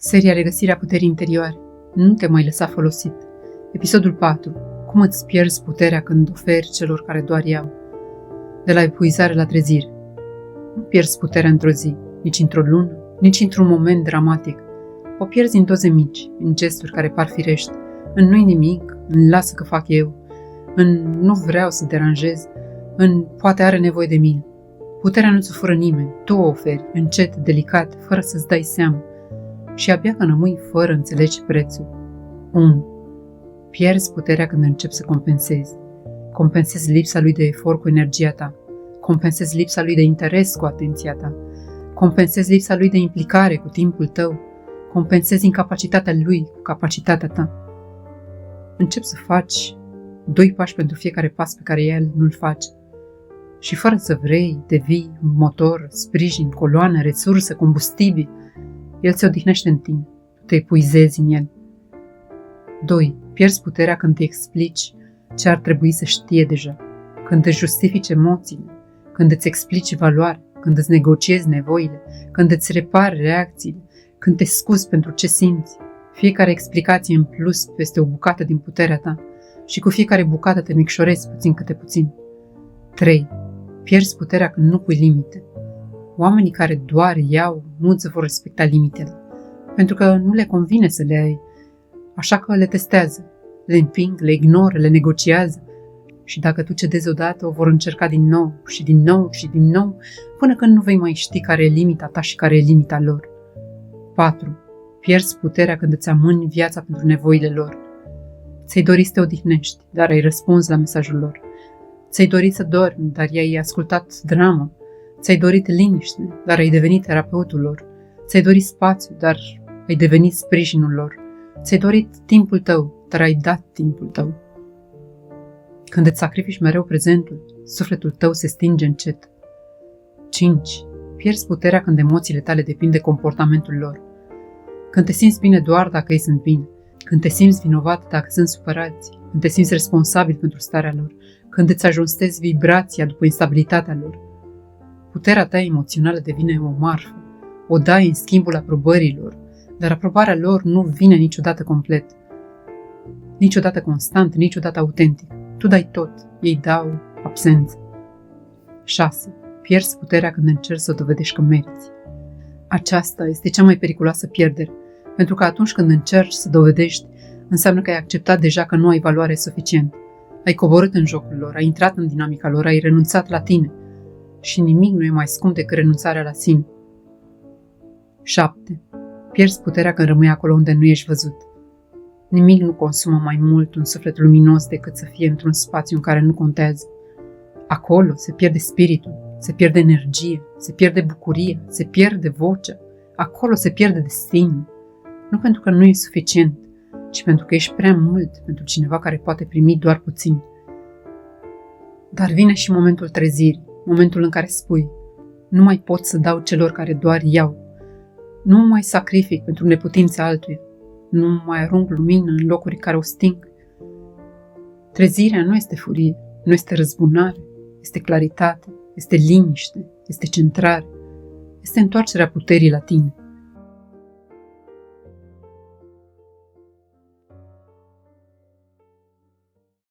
Seria Regăsirea puterii interioare. Nu te mai lăsa folosit. Episodul 4. Cum îți pierzi puterea când oferi celor care doar iau. De la epuizare la trezire. Nu pierzi puterea într-o zi, nici într-o lună, nici într-un moment dramatic. O pierzi în doze mici, în gesturi care par firești, în nu-i nimic, în lasă că fac eu, în nu vreau să deranjez, în poate are nevoie de mine. Puterea nu-ți o fură nimeni, tu o oferi, încet, delicat, fără să-ți dai seama. Și abia când rămâi fără înțelegi prețul. 1. Pierzi puterea când începi să compensezi. Compensezi lipsa lui de efort cu energia ta. Compensezi lipsa lui de interes cu atenția ta. Compensezi lipsa lui de implicare cu timpul tău. Compensezi incapacitatea lui cu capacitatea ta. Începi să faci 2 pași pentru fiecare pas pe care el nu-l face. Și fără să vrei, devii un motor, sprijin, coloană, resursă, combustibil. El se odihnește în tine, tu te epuizezi în el. 2. Pierzi puterea când te explici ce ar trebui să știe deja, când îți justifici emoțiile, când îți explici valoarea, când îți negociezi nevoile, când îți repari reacțiile, când te scuzi pentru ce simți. Fiecare explicație în plus este o bucată din puterea ta și cu fiecare bucată te micșorezi puțin câte puțin. 3. Pierzi puterea când nu pui limite. Oamenii care doar iau nu îți vor respecta limitele, pentru că nu le convine să le ai, așa că le testează, le împing, le ignoră, le negociază și dacă tu cedezi odată, o vor încerca din nou și din nou și din nou, până când nu vei mai ști care e limita ta și care e limita lor. 4. Pierzi puterea când îți amâni viața pentru nevoile lor. Ți-ai dorit să te odihnești, dar ai răspuns la mesajul lor. Ți-ai dorit să dormi, dar i-ai ascultat dramă. Ți-ai dorit liniște, dar ai devenit terapeutul lor. Ți-ai dorit spațiu, dar ai devenit sprijinul lor. Ți-ai dorit timpul tău, dar ai dat timpul tău. Când îți sacrifici mereu prezentul, sufletul tău se stinge încet. 5. Pierzi puterea când emoțiile tale depind de comportamentul lor. Când te simți bine doar dacă ei sunt bine. Când te simți vinovat dacă sunt supărați. Când te simți responsabil pentru starea lor. Când îți ajustezi vibrația după instabilitatea lor. Puterea ta emoțională devine o marfă. O dai în schimbul aprobărilor, dar aprobarea lor nu vine niciodată complet. Niciodată constant, niciodată autentic. Tu dai tot, ei dau absență. 6. Pierzi puterea când încerci să dovedești că meriți. Aceasta este cea mai periculoasă pierdere, pentru că atunci când încerci să dovedești, înseamnă că ai acceptat deja că nu ai valoare suficient. Ai coborât în jocul lor, ai intrat în dinamica lor, ai renunțat la tine. Și nimic nu e mai scump decât renunțarea la sine. 7. Pierzi puterea când rămâi acolo unde nu ești văzut. Nimic nu consumă mai mult un suflet luminos decât să fie într-un spațiu în care nu contează. Acolo se pierde spiritul, se pierde energie, se pierde bucurie, se pierde vocea. Acolo se pierde destinul. Nu pentru că nu e suficient, ci pentru că ești prea mult pentru cineva care poate primi doar puțin. Dar vine și momentul trezirii. Momentul în care spui, nu mai pot să dau celor care doar iau. Nu mă mai sacrific pentru neputința altuia. Nu mai arunc lumină în locuri care o sting. Trezirea nu este furie, nu este răzbunare, este claritate, este liniște, este centrare, este întoarcerea puterii la tine.